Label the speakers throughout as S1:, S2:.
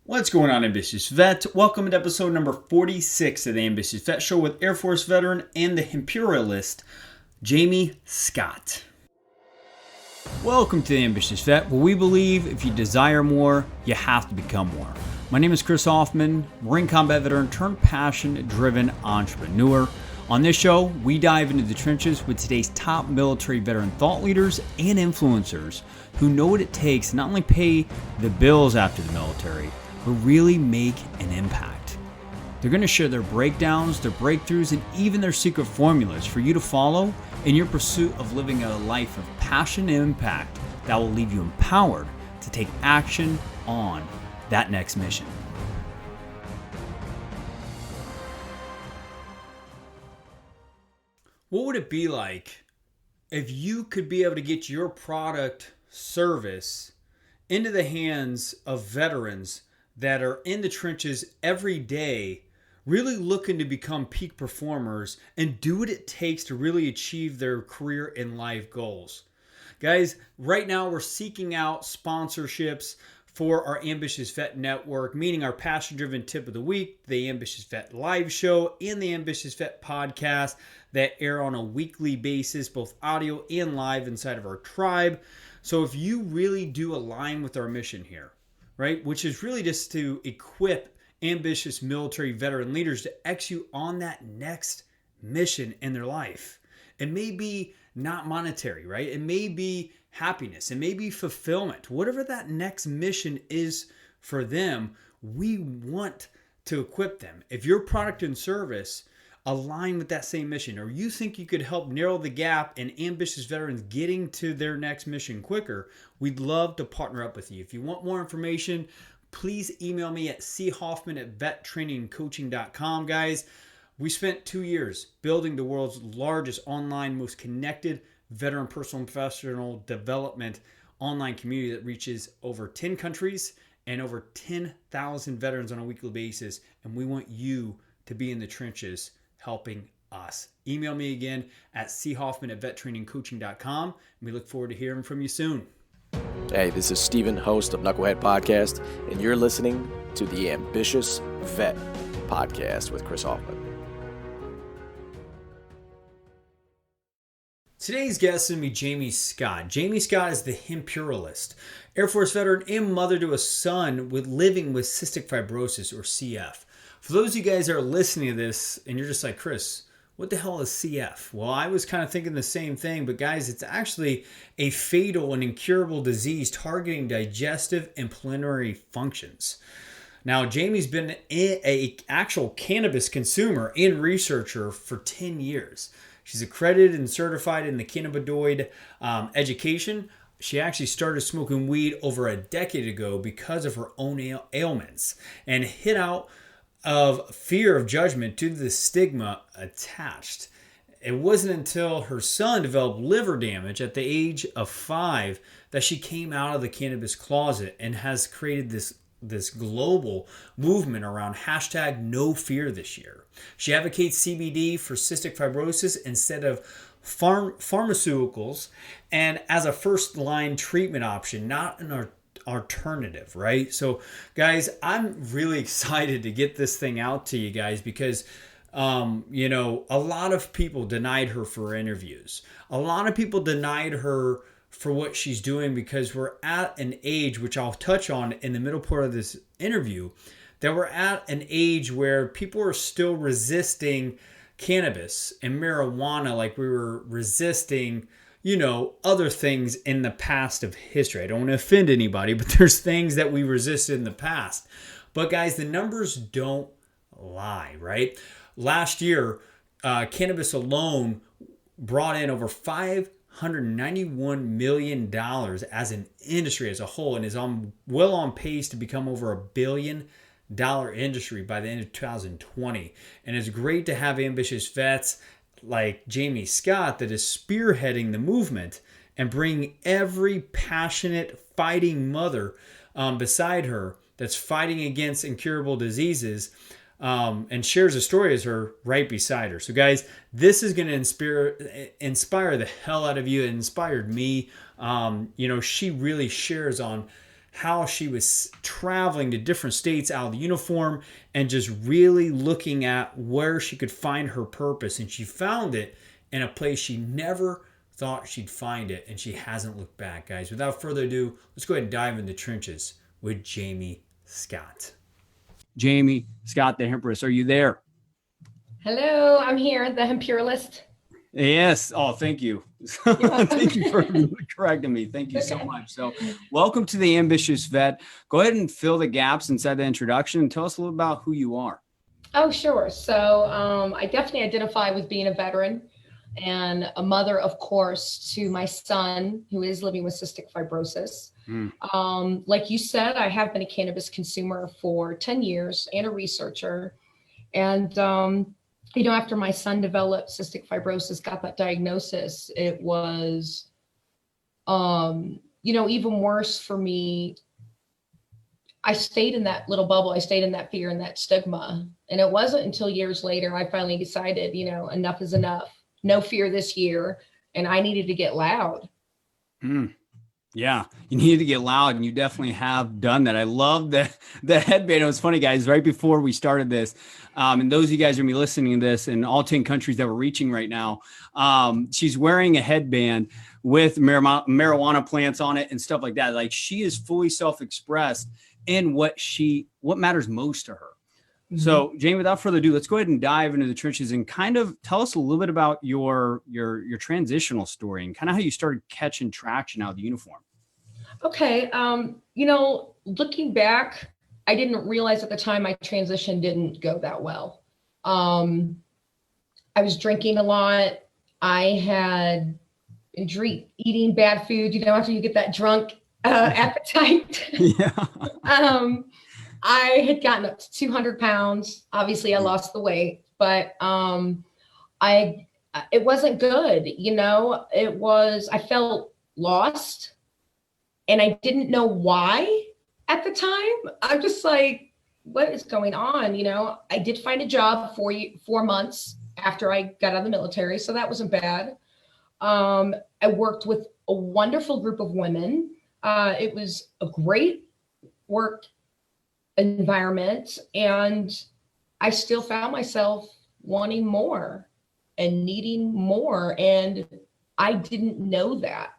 S1: What's going on, Ambitious Vet? Welcome to episode number 46 of the Ambitious Vet Show with Air Force veteran and the Imperialist, Jaime Scott. Welcome to the Ambitious Vet, where we believe if you desire more, you have to become more. My name is Chris Hoffman, Marine Combat veteran turned passion-driven entrepreneur. On this show, we dive into the trenches with today's top military veteran thought leaders and influencers who know what it takes to not only pay the bills after the military, but really make an impact. They're going to share their breakdowns, their breakthroughs, and even their secret formulas for you to follow in your pursuit of living a life of passion and impact that will leave you empowered to take action on that next mission. What would it be like if you could be able to get your product service into the hands of veterans that are in the trenches every day, really looking to become peak performers and do what it takes to really achieve their career and life goals? Guys, right now we're seeking out sponsorships for our Ambitious Vet Network, meaning our passion-driven tip of the week, the Ambitious Vet Live Show, and the Ambitious Vet Podcast that air on a weekly basis, both audio and live inside of our tribe. So if you really do align with our mission here, right, which is really just to equip ambitious military veteran leaders to execute on that next mission in their life. It may be not monetary, right? It may be happiness. It may be fulfillment. Whatever that next mission is for them, we want to equip them. If your product and service align with that same mission, or you think you could help narrow the gap in ambitious veterans getting to their next mission quicker, we'd love to partner up with you. If you want more information, please email me at choffman@vettrainingcoaching.com. Guys, we spent 2 years building the world's largest online, most connected veteran personal and professional development online community that reaches over 10 countries and over 10,000 veterans on a weekly basis. And we want you to be in the trenches helping us. Email me again at choffman@vettrainingcoaching.com. We look forward to hearing from you soon.
S2: Hey, this is Steven, host of Knucklehead Podcast, and you're listening to the Ambitious Vet Podcast with Chris Hoffman.
S1: Today's guest is going to be Jaime Scott. Jaime Scott is the Imperialist, Air Force veteran and mother to a son living with cystic fibrosis, or CF. For those of you guys that are listening to this and you're just like, Chris, what the hell is CF? Well, I was kind of thinking the same thing, but guys, it's actually a fatal and incurable disease targeting digestive and pulmonary functions. Now, Jaime's been an actual cannabis consumer and researcher for 10 years. She's accredited and certified in the cannabinoid education. She actually started smoking weed over a decade ago because of her own ailments and hit out of fear of judgment due to the stigma attached. It wasn't until her son developed liver damage at the age of 5 that she came out of the cannabis closet and has created this global movement around hashtag no fear this year. She advocates CBD for cystic fibrosis instead of pharmaceuticals and as a first line treatment option, not an alternative, right? So guys, I'm really excited to get this thing out to you guys because a lot of people denied her for interviews. A lot of people denied her for what she's doing because we're at an age, which I'll touch on in the middle part of this interview, that we're at an age where people are still resisting cannabis and marijuana like we were resisting other things in the past of history. I don't want to offend anybody, but there's things that we resisted in the past. But guys, the numbers don't lie, right? Last year, cannabis alone brought in over $591 million as an industry as a whole and is well on pace to become over $1 billion industry by the end of 2020. And it's great to have ambitious vets like Jaime Scott that is spearheading the movement and bringing every passionate fighting mother beside her that's fighting against incurable diseases and shares a story as her right beside her. So guys, this is going to inspire the hell out of you. It inspired me. She really shares on how she was traveling to different states out of the uniform and just really looking at where she could find her purpose. And she found it in a place she never thought she'd find it, and she hasn't looked back, guys. Without further ado, let's go ahead and dive in the trenches with Jaime Scott.
S3: Jaime Scott, the Hempress, are you there?
S4: Hello, I'm here, the Imperialist.
S3: Yes. Oh, thank you. Thank you for correcting me. Thank you so much. So welcome to the Ambitious Vet. Go ahead and fill the gaps inside the introduction and tell us a little about who you are.
S4: Oh, sure. So I definitely identify with being a veteran and a mother, of course, to my son who is living with cystic fibrosis. Like you said, I have been a cannabis consumer for 10 years and a researcher. And after my son developed cystic fibrosis, got that diagnosis, it was, even worse for me. I stayed in that little bubble. I stayed in that fear and that stigma. And it wasn't until years later, I finally decided, enough is enough. No fear this year. And I needed to get loud.
S3: Yeah, you needed to get loud, and you definitely have done that. I love the headband. It was funny, guys, right before we started this, and those of you guys are going to be listening to this in all 10 countries that we're reaching right now, she's wearing a headband with marijuana plants on it and stuff like that. Like, she is fully self-expressed in what matters most to her. Mm-hmm. So, Jaime, without further ado, let's go ahead and dive into the trenches and kind of tell us a little bit about your transitional story and kind of how you started catching traction out of the uniform.
S4: Okay. Looking back, I didn't realize at the time my transition didn't go that well. I was drinking a lot. I had been eating bad food, after you get that drunk appetite.
S3: Yeah.
S4: I had gotten up to 200 pounds. Obviously I lost the weight, but it wasn't good. I felt lost. And I didn't know why at the time. I'm just like, what is going on? I did find a job 4 months after I got out of the military. So that wasn't bad. I worked with a wonderful group of women. It was a great work environment. And I still found myself wanting more and needing more. And I didn't know that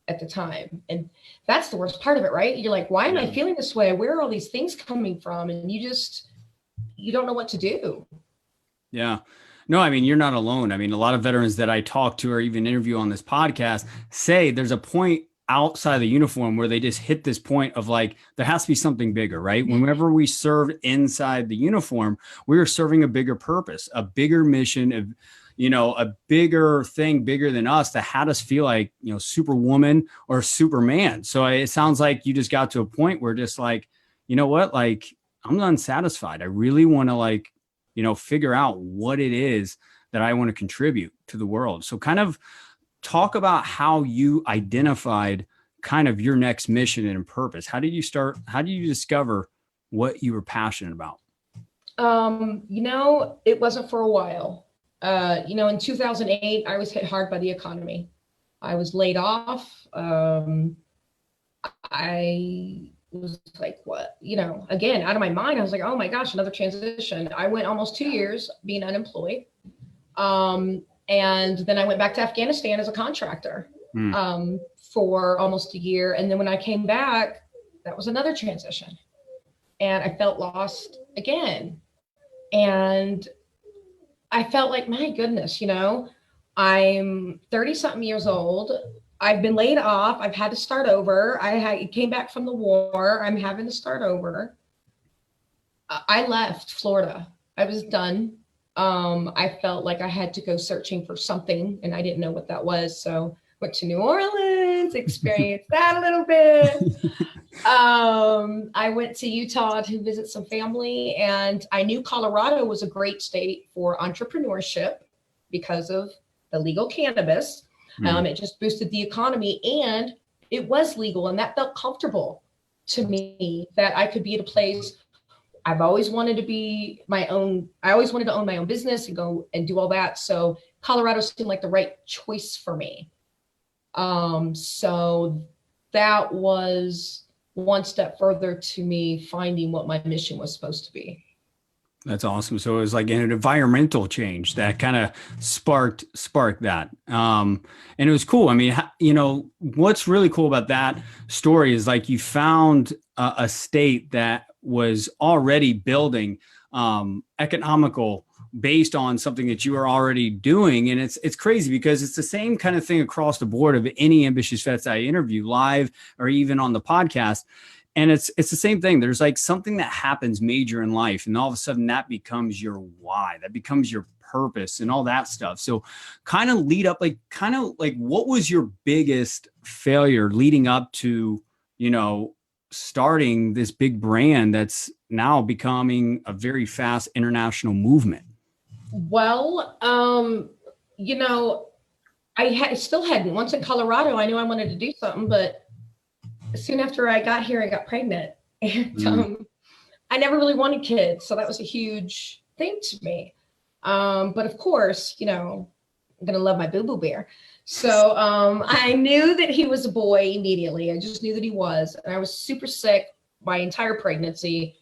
S4: at the time. And that's the worst part of it, right? You're like, why am I feeling this way? Where are all these things coming from? And you don't know what to do.
S3: Yeah. No, I mean, you're not alone. I mean, a lot of veterans that I talk to or even interview on this podcast say there's a point outside of the uniform where they just hit this point of like, there has to be something bigger, right? Whenever we served inside the uniform, we were serving a bigger purpose, a bigger mission of, a bigger thing, bigger than us, that had us feel like, Superwoman or Superman. So it sounds like you just got to a point where just like, you know what, like, I'm unsatisfied. I really want to figure out what it is that I want to contribute to the world. So kind of talk about how you identified kind of your next mission and purpose. How did you discover what you were passionate about?
S4: It wasn't for a while. In 2008, I was hit hard by the economy. I was laid off. I was like, what, again, out of my mind, I was like, oh my gosh, another transition. I went almost 2 years being unemployed. And then I went back to Afghanistan as a contractor, for almost a year. And then when I came back, that was another transition. And I felt lost again. And I felt like, my goodness, I'm 30 something years old. I've been laid off. I've had to start over. I came back from the war. I'm having to start over. I left Florida. I was done. I felt like I had to go searching for something, and I didn't know what that was. So went to New Orleans, experienced that a little bit. I went to Utah to visit some family, and I knew Colorado was a great state for entrepreneurship because of the legal cannabis. It just boosted the economy, and it was legal, and that felt comfortable to me, that I could be at a place. I've always wanted to be my own. I always wanted to own my own business and go and do all that. So Colorado seemed like the right choice for me. So that was one step further to me finding what my mission was supposed to be.
S3: That's awesome. So it was like an environmental change that kind of sparked that. And it was cool. I mean, what's really cool about that story is like you found a state that was already building economical based on something that you were already doing. And it's crazy because it's the same kind of thing across the board of any ambitious vets I interview live or even on the podcast. And it's the same thing. There's like something that happens major in life, and all of a sudden that becomes your why, that becomes your purpose and all that stuff. So kind of what was your biggest failure leading up to, starting this big brand that's now becoming a very fast international movement?
S4: Well, I still hadn't. Once in Colorado, I knew I wanted to do something, but soon after I got here, I got pregnant, and I never really wanted kids. So that was a huge thing to me. But of course, I'm going to love my boo-boo bear. So I knew that he was a boy immediately. I just knew that he was. And I was super sick my entire pregnancy,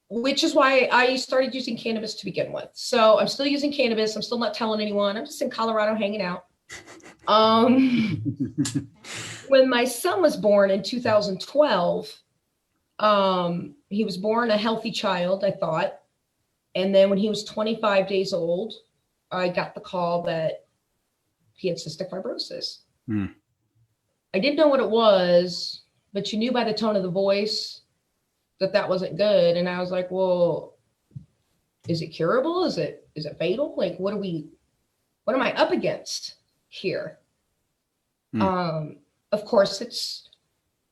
S4: which is why I started using cannabis to begin with. So I'm still using cannabis. I'm still not telling anyone. I'm just in Colorado hanging out. When my son was born in 2012, he was born a healthy child, I thought. And then when he was 25 days old, I got the call that he had cystic fibrosis. I didn't know what it was, but you knew by the tone of the voice that wasn't good. And I was like, well, is it curable? Is it fatal? Like, what am I up against here? Of course, it's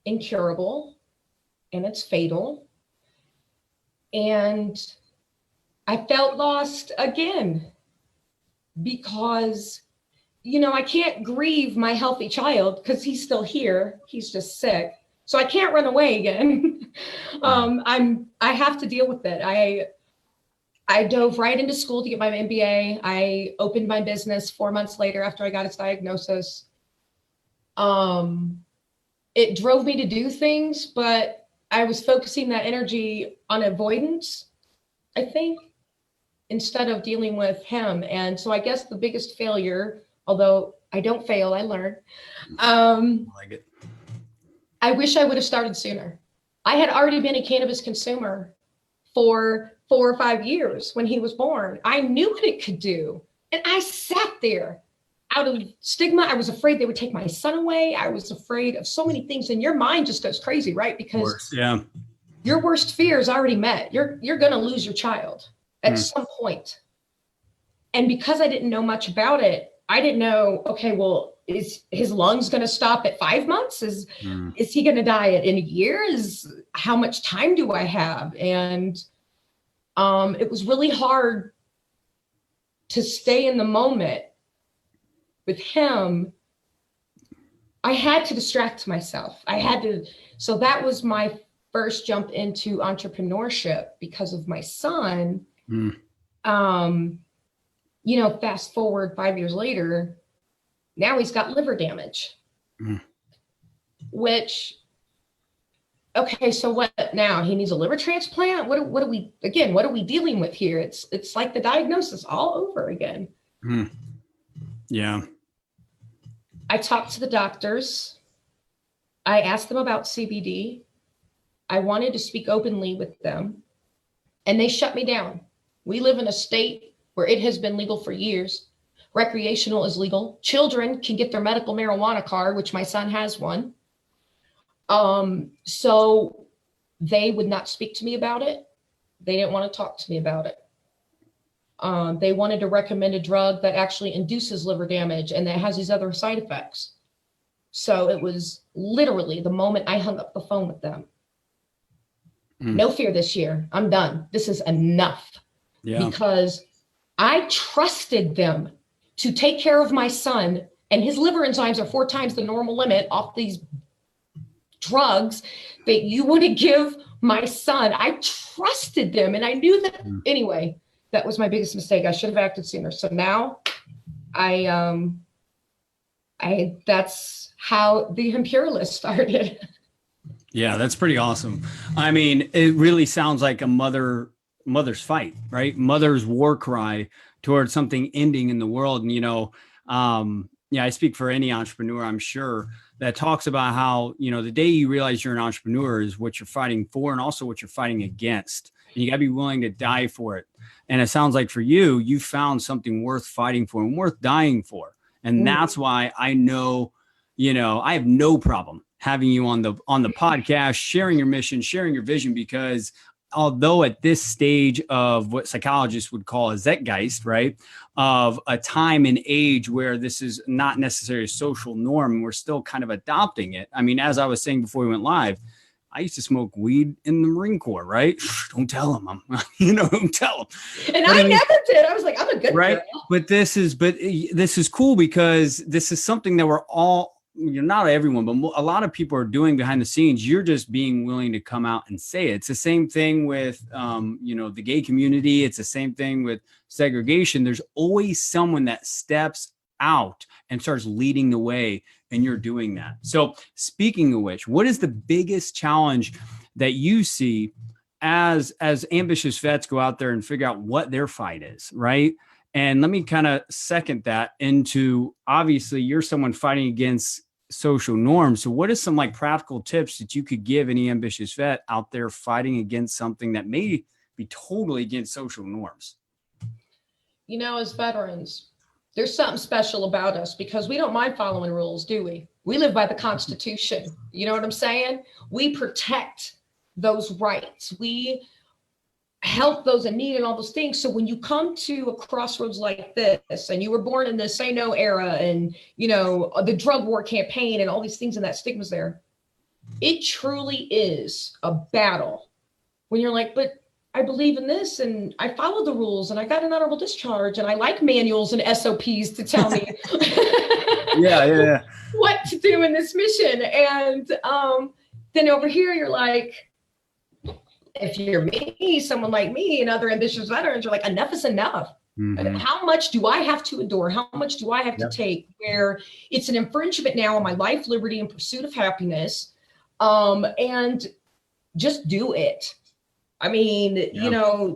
S4: incurable and it's fatal. And I felt lost again because, I can't grieve my healthy child because he's still here. He's just sick. So I can't run away again. I have to deal with it. I dove right into school to get my MBA. I opened my business 4 months later after I got its diagnosis. It drove me to do things, but I was focusing that energy on avoidance, I think, instead of dealing with him. And so I guess the biggest failure, although I don't fail, I learn. I like it. I wish I would have started sooner. I had already been a cannabis consumer for 4 or 5 years when he was born. I knew what it could do. And I sat there out of stigma. I was afraid they would take my son away. I was afraid of so many things. And your mind just goes crazy, right? Because your worst fear is already met. You're going to lose your child at some point. And because I didn't know much about it, I didn't know, okay, well, is his lungs going to stop at 5 months? Is he going to die in a year? How much time do I have? And it was really hard to stay in the moment with him. I had to distract myself. So that was my first jump into entrepreneurship because of my son. Fast forward 5 years later, now he's got liver damage, which, okay, so what now? He needs a liver transplant? What are we dealing with here? It's like the diagnosis all over again.
S3: Yeah.
S4: I talked to the doctors. I asked them about CBD. I wanted to speak openly with them, and they shut me down. We live in a state where it has been legal for years. Recreational is legal. Children can get their medical marijuana card, which my son has one. So they would not speak to me about it. They didn't want to talk to me about it. They wanted to recommend a drug that actually induces liver damage and that has these other side effects. So it was literally the moment I hung up the phone with them. No fear this year. I'm done. This is enough. Because I trusted them to take care of my son, and his liver enzymes are 4 times the normal limit off these drugs that you want to give my son. I trusted them, and I knew that anyway. That was my biggest mistake. I should have acted sooner. So now that's how the Imperialist started.
S3: Yeah, that's pretty awesome. I mean, it really sounds like a mother's fight, right? Mother's war cry towards something ending in the world. And, yeah, I speak for any entrepreneur, I'm sure, that talks about how, the day you realize you're an entrepreneur is what you're fighting for and also what you're fighting against. And you got to be willing to die for it. And it sounds like for you, you found something worth fighting for and worth dying for. And that's why I know, I have no problem having you on the podcast, sharing your mission, sharing your vision, because although at this stage of what psychologists would call a zeitgeist, right, of a time and age where this is not necessarily a social norm, we're still kind of adopting it. I mean, as I was saying before we went live, I used to smoke weed in the Marine Corps, right? Don't tell them. Don't tell them.
S4: And I never did. I was like, I'm a good girl.
S3: But this is cool because this is something that we're all, not everyone, but a lot of people are doing behind the scenes. You're just being willing to come out and say it. It's the same thing with, the gay community. It's the same thing with segregation. There's always someone that steps out and starts leading the way, and you're doing that. So speaking of which, what is the biggest challenge that you see as ambitious vets go out there and figure out what their fight is, right? And let me kind of second that into, obviously, you're someone fighting against social norms. So what is some practical tips that you could give any ambitious vet out there fighting against something that may be totally against social norms?
S4: As veterans, there's something special about us because we don't mind following rules, do we? We live by the Constitution. You know what I'm saying? We protect those rights. We help those in need and all those things. So when you come to a crossroads like this, and you were born in the Say No era, and the drug war campaign and all these things, and that stigma's there, it truly is a battle when you're like, but I believe in this and I follow the rules and I got an honorable discharge and I like manuals and SOPs to tell me
S3: yeah.
S4: what to do in this mission. And then over here, you're like, if you're me, someone like me and other ambitious veterans are like, enough is enough. Mm-hmm. How much do I have to endure? How much do I have to take where it's an infringement now on my life, liberty, and pursuit of happiness? And just do it. I mean,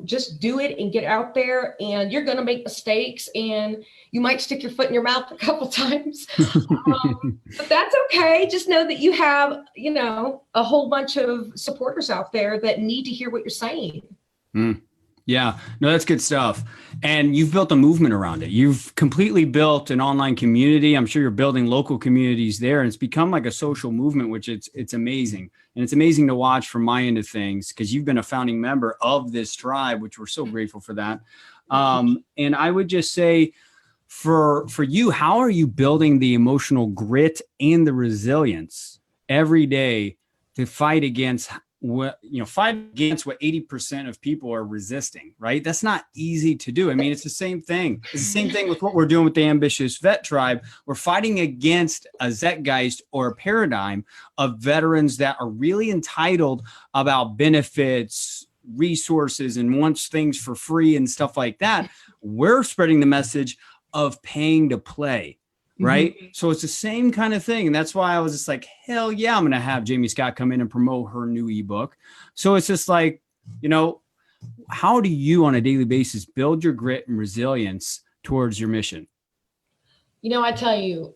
S4: just do it and get out there, and you're going to make mistakes and you might stick your foot in your mouth a couple times. But that's okay. Just know that you have, a whole bunch of supporters out there that need to hear what you're saying.
S3: Yeah, no, that's good stuff. And you've built a movement around it. You've completely built an online community. I'm sure you're building local communities there, and it's become like a social movement, which it's amazing. And it's amazing to watch from my end of things because you've been a founding member of this tribe, which we're so grateful for that. And I would just say for you, how are you building the emotional grit and the resilience every day to fight against what 80% of people are resisting, right? That's not easy to do. I mean, it's the same thing. It's the same thing with what we're doing with the Ambitious Vet Tribe. We're fighting against a zeitgeist or a paradigm of veterans that are really entitled about benefits, resources, and wants things for free and stuff like that. We're spreading the message of paying to play. Right. Mm-hmm. So it's the same kind of thing. And that's why I was just like, hell yeah, I'm going to have Jamie Scott come in and promote her new ebook. So it's just like, how do you on a daily basis build your grit and resilience towards your mission?
S4: I tell you,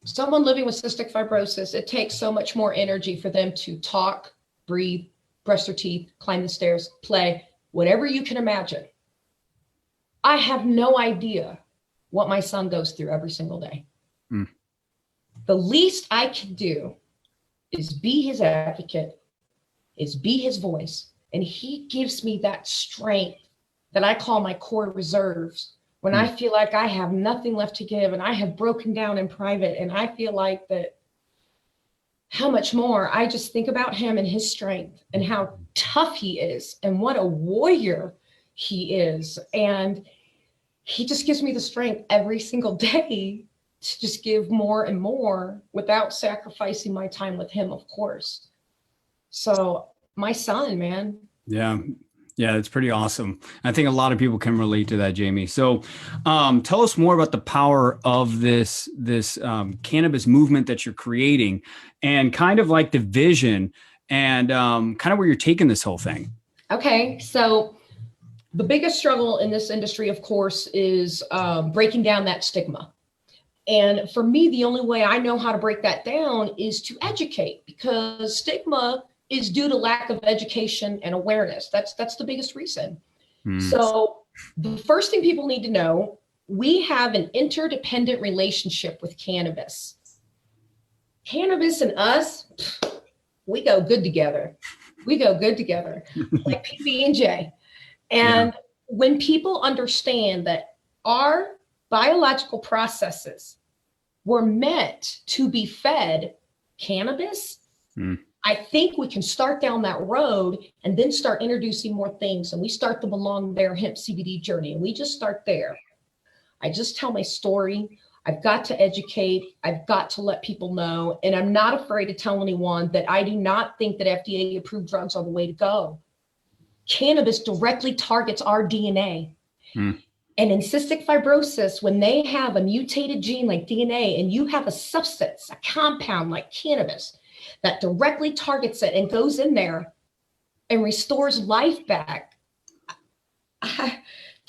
S4: someone living with cystic fibrosis, it takes so much more energy for them to talk, breathe, brush their teeth, climb the stairs, play, whatever you can imagine. I have no idea what my son goes through every single day. The least I can do is be his advocate, is be his voice. And he gives me that strength that I call my core reserves. When I feel like I have nothing left to give and I have broken down in private and I feel like that, how much more I just think about him and his strength and how tough he is and what a warrior he is. And he just gives me the strength every single day to just give more and more without sacrificing my time with him, of course. So my son, man.
S3: Yeah. Yeah, it's pretty awesome. I think a lot of people can relate to that, Jamie. So, tell us more about the power of this cannabis movement that you're creating, and kind of like the vision, and kind of where you're taking this whole thing.
S4: Okay, so the biggest struggle in this industry, of course, is breaking down that stigma. And for me, the only way I know how to break that down is to educate, because stigma is due to lack of education and awareness. That's the biggest reason. So the first thing people need to know, we have an interdependent relationship with cannabis. Cannabis and us, we go good together. We go good together, like PB&J. And when people understand that our biological processes were meant to be fed cannabis, I think we can start down that road and then start introducing more things. And we start the Belong There hemp CBD journey. And we just start there. I just tell my story. I've got to educate. I've got to let people know. And I'm not afraid to tell anyone that I do not think that FDA approved drugs are the way to go. Cannabis directly targets our DNA. And in cystic fibrosis, when they have a mutated gene like DNA and you have a substance, a compound like cannabis that directly targets it and goes in there and restores life back,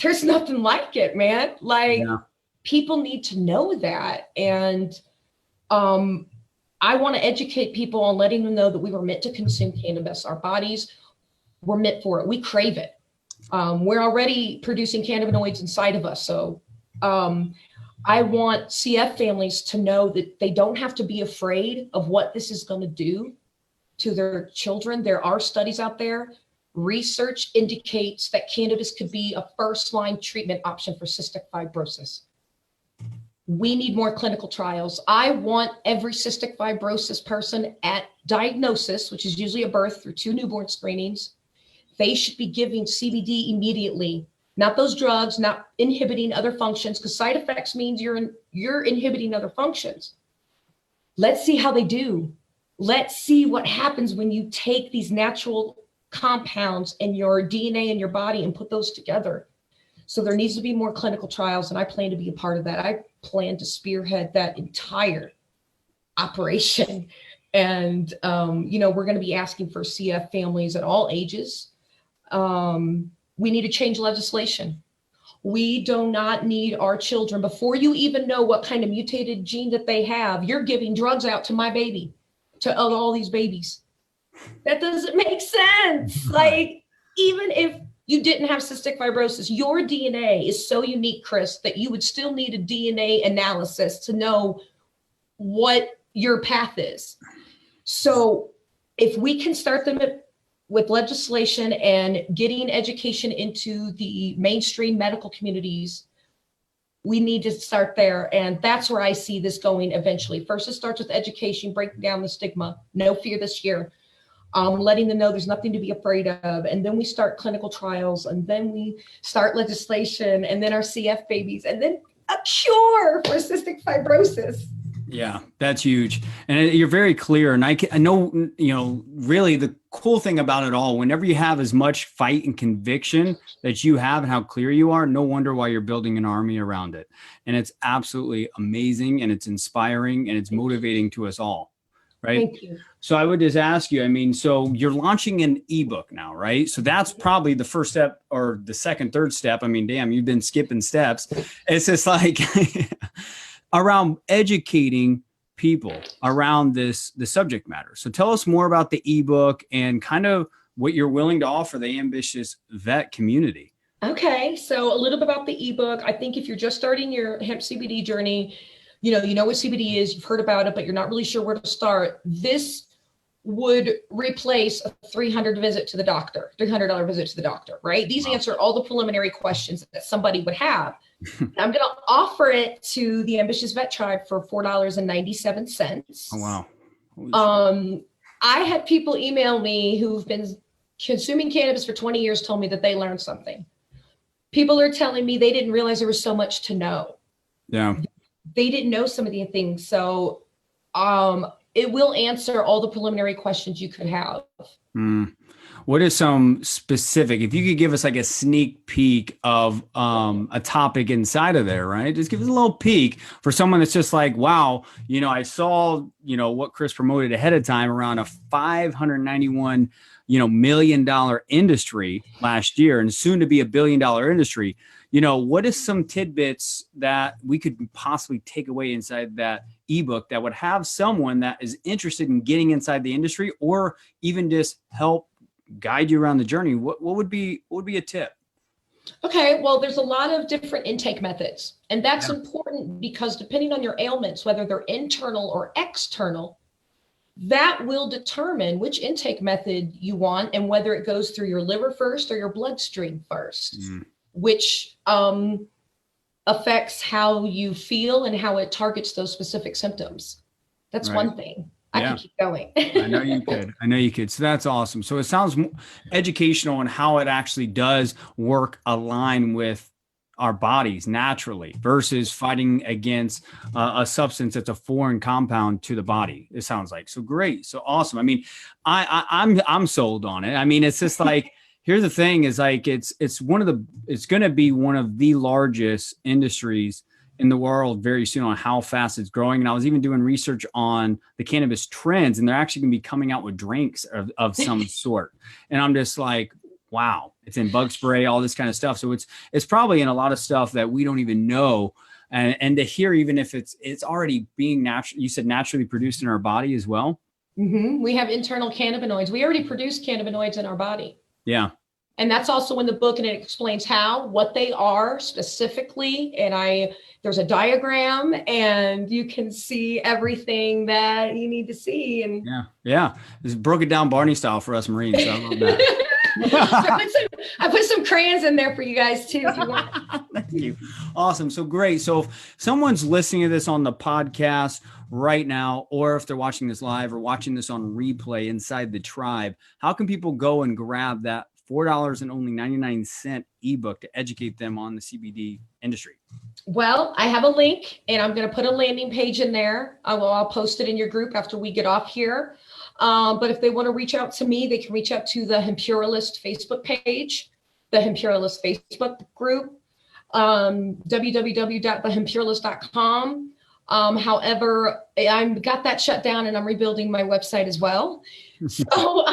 S4: there's nothing like it, man. Like, people need to know that. And I want to educate people on letting them know that we were meant to consume cannabis. Our bodies were meant for it. We crave it. We're already producing cannabinoids inside of us. So I want CF families to know that they don't have to be afraid of what this is going to do to their children. There are studies out there. Research indicates that cannabis could be a first-line treatment option for cystic fibrosis. We need more clinical trials. I want every cystic fibrosis person at diagnosis, which is usually a birth through 2 newborn screenings, they should be giving CBD immediately, not those drugs, not inhibiting other functions, because side effects means you're inhibiting other functions. Let's see how they do. Let's see what happens when you take these natural compounds in your DNA in your body and put those together. So there needs to be more clinical trials, and I plan to be a part of that. I plan to spearhead that entire operation. And, we're going to be asking for CF families at all ages. We need to change legislation. We do not need our children, before you even know what kind of mutated gene that they have, you're giving drugs out to my baby, to all these babies. That doesn't make sense. Like, even if you didn't have cystic fibrosis, your DNA is so unique, Chris, that you would still need a DNA analysis to know what your path is. So if we can start them with legislation and getting education into the mainstream medical communities, we need to start there. And that's where I see this going eventually. First, it starts with education, breaking down the stigma, no fear this year, letting them know there's nothing to be afraid of. And then we start clinical trials, and then we start legislation, and then our CF babies, and then a cure for cystic fibrosis.
S3: Yeah, that's huge. And you're very clear. And I know, really the cool thing about it all, whenever you have as much fight and conviction that you have and how clear you are, no wonder why you're building an army around it. And it's absolutely amazing, and it's inspiring, and it's motivating to us all. Right.
S4: Thank you.
S3: So I would just ask you, so you're launching an ebook now, right? So that's probably the first step, or the second, third step. Damn, you've been skipping steps. It's just like around educating people around the subject matter. So tell us more about the ebook and kind of what you're willing to offer the ambitious vet community.
S4: Okay. So a little bit about the ebook. I think if you're just starting your hemp CBD journey, you know what CBD is, you've heard about it, but you're not really sure where to start. This would replace a $300 visit to the doctor, $300 visit to the doctor, right? These answer all the preliminary questions that somebody would have. I'm going to offer it to the Ambitious Vet Tribe for $4.97.
S3: Oh, wow.
S4: I had people email me who've been consuming cannabis for 20 years, told me that they learned something. People are telling me they didn't realize there was so much to know.
S3: Yeah.
S4: They didn't know some of the things. So it will answer all the preliminary questions you could have.
S3: what is some specific, if you could give us like a sneak peek of a topic inside of there, right? Just give us a little peek for someone that's just like, wow, I saw, what Chris promoted ahead of time around a $591 million industry last year and soon to be $1 billion industry. What is some tidbits that we could possibly take away inside that ebook that would have someone that is interested in getting inside the industry or even just help guide you around the journey? What would be a tip?
S4: Okay, well, there's a lot of different intake methods, and that's important because depending on your ailments, whether they're internal or external, that will determine which intake method you want and whether it goes through your liver first or your bloodstream first, which affects how you feel and how it targets those specific symptoms. That's one thing. I can keep going.
S3: I know you could. So that's awesome. So it sounds educational on how it actually does work align with our bodies naturally versus fighting against a substance that's a foreign compound to the body. It sounds like. So great. So awesome. I mean, I'm sold on it. I mean, it's just like, here's the thing is like, it's going to be one of the largest industries in the world very soon on how fast it's growing. And I was even doing research on the cannabis trends, and they're actually going to be coming out with drinks of some sort. And I'm just like, wow, it's in bug spray, all this kind of stuff. So it's probably in a lot of stuff that we don't even know. And to hear, even if it's already being you said naturally produced in our body as well.
S4: Mm-hmm. We have internal cannabinoids. We already produce cannabinoids in our body.
S3: Yeah.
S4: And that's also in the book, and it explains what they are specifically. And there's a diagram, and you can see everything that you need to see. And
S3: yeah, just broke it down Barney style for us Marines. So I love that.
S4: I put some crayons in there for you guys too, if you want.
S3: Thank you. Awesome. So great. So if someone's listening to this on the podcast right now, or if they're watching this live or watching this on replay inside the tribe, how can people go and grab that $4 and only 99-cent ebook to educate them on the CBD industry?
S4: Well, I have a link, and I'm going to put a landing page in there. I'll post it in your group after we get off here. But if they want to reach out to me, they can reach out to the Imperialist Facebook page, the Imperialist Facebook group, www.theimperialist.com. However, I've got that shut down, and I'm rebuilding my website as well. So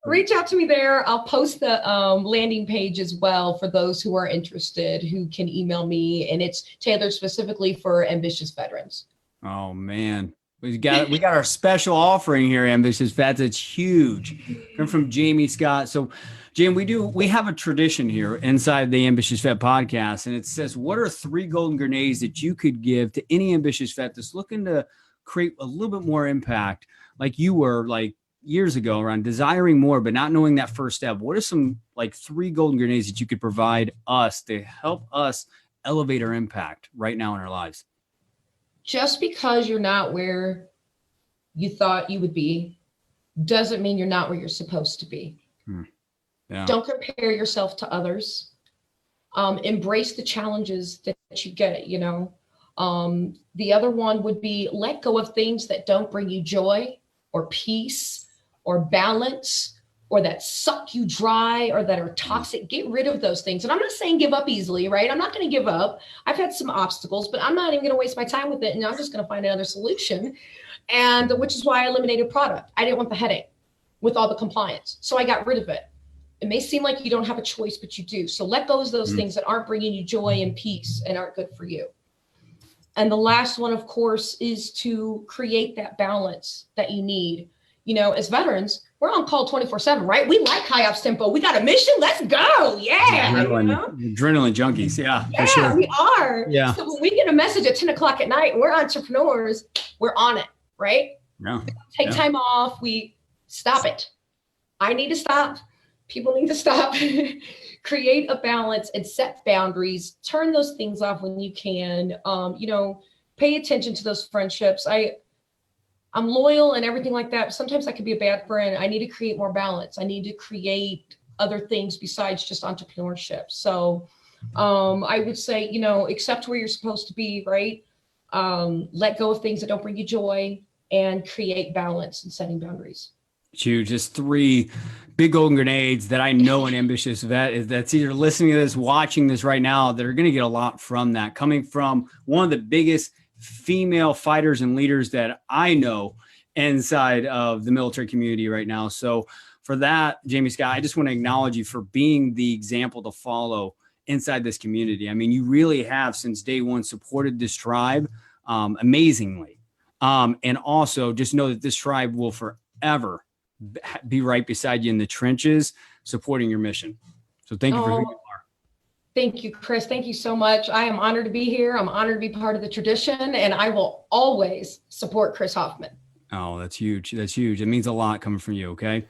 S4: reach out to me there. I'll post the landing page as well for those who are interested, who can email me, and it's tailored specifically for ambitious veterans.
S3: Oh man, we got our special offering here, ambitious vets. It's huge. Come from Jaime Scott. So, Jaime, we have a tradition here inside the Ambitious Vet podcast, and it says, what are 3 golden grenades that you could give to any ambitious vet that's looking to create a little bit more impact, like you were like years ago, around desiring more but not knowing that first step? What are some like 3 golden grenades that you could provide us to help us elevate our impact right now in our lives?
S4: Just because you're not where you thought you would be doesn't mean you're not where you're supposed to be. Yeah. Don't compare yourself to others. Embrace the challenges that you get, The other one would be let go of things that don't bring you joy or peace or balance, or that suck you dry, or that are toxic. Get rid of those things. And I'm not saying give up easily, right? I'm not going to give up. I've had some obstacles, but I'm not even going to waste my time with it. And I'm just going to find another solution. And which is why I eliminated product. I didn't want the headache with all the compliance. So I got rid of it. It may seem like you don't have a choice, but you do. So let go of those things that aren't bringing you joy and peace and aren't good for you. And the last one, of course, is to create that balance that you need. As veterans, we're on call 24/7, right? We like high ops tempo. We got a mission. Let's go. Yeah.
S3: Adrenaline junkies. Yeah,
S4: for sure. We are. Yeah. So when we get a message at 10 o'clock at night, and we're entrepreneurs, we're on it, right?
S3: Yeah.
S4: Take time off. We stop it. I need to stop. People need to stop. Create a balance and set boundaries. Turn those things off when you can. Pay attention to those friendships. I'm loyal and everything like that. But sometimes I could be a bad friend. I need to create more balance. I need to create other things besides just entrepreneurship. So I would say, accept where you're supposed to be, right? Let go of things that don't bring you joy, and create balance and setting boundaries.
S3: It's huge. Just three big golden grenades that I know an ambitious vet is that's either listening to this, watching this right now, that are going to get a lot from that, coming from one of the biggest female fighters and leaders that I know inside of the military community right now. So for that, Jaime Scott, I just want to acknowledge you for being the example to follow inside this community. I mean, you really have since day one supported this tribe amazingly. And also just know that this tribe will forever be right beside you in the trenches, supporting your mission. So thank you for who you are.
S4: Thank you, Chris. Thank you so much. I am honored to be here. I'm honored to be part of the tradition, and I will always support Chris Hoffman.
S3: Oh, that's huge. That's huge. It means a lot coming from you. Okay.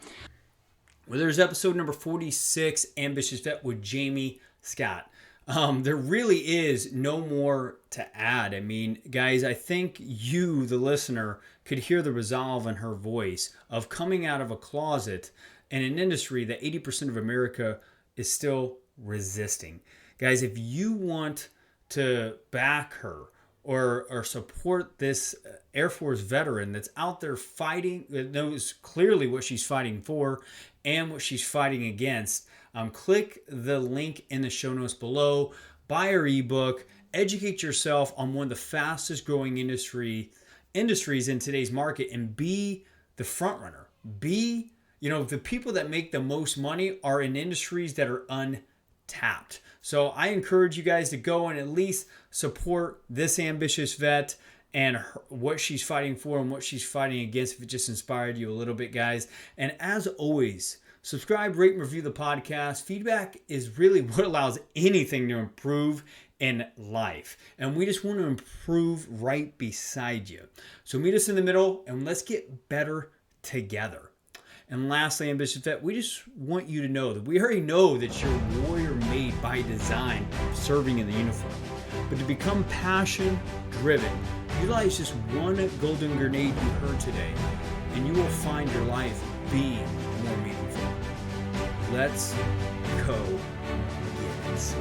S1: Well, there's episode number 46, Ambitious Vet with Jaime Scott. There really is no more to add. I mean, guys, I think you, the listener, could hear the resolve in her voice of coming out of a closet in an industry that 80% of America is still resisting. Guys, if you want to back her or support this Air Force veteran that's out there fighting, that knows clearly what she's fighting for and what she's fighting against, click the link in the show notes below, buy her ebook, educate yourself on one of the fastest growing industries in today's market, and be the front runner. Be, the people that make the most money are in industries that are untapped. So I encourage you guys to go and at least support this ambitious vet and what she's fighting for and what she's fighting against, if it just inspired you a little bit, guys. And as always, subscribe, rate, and review the podcast. Feedback is really what allows anything to improve in life. And we just want to improve right beside you. So meet us in the middle and let's get better together. And lastly, Ambitious Vet, we just want you to know that we already know that you're a warrior made by design, serving in the uniform. But to become passion-driven, utilize just one golden grenade you heard today, and you will find your life being more meaningful. Let's go get it.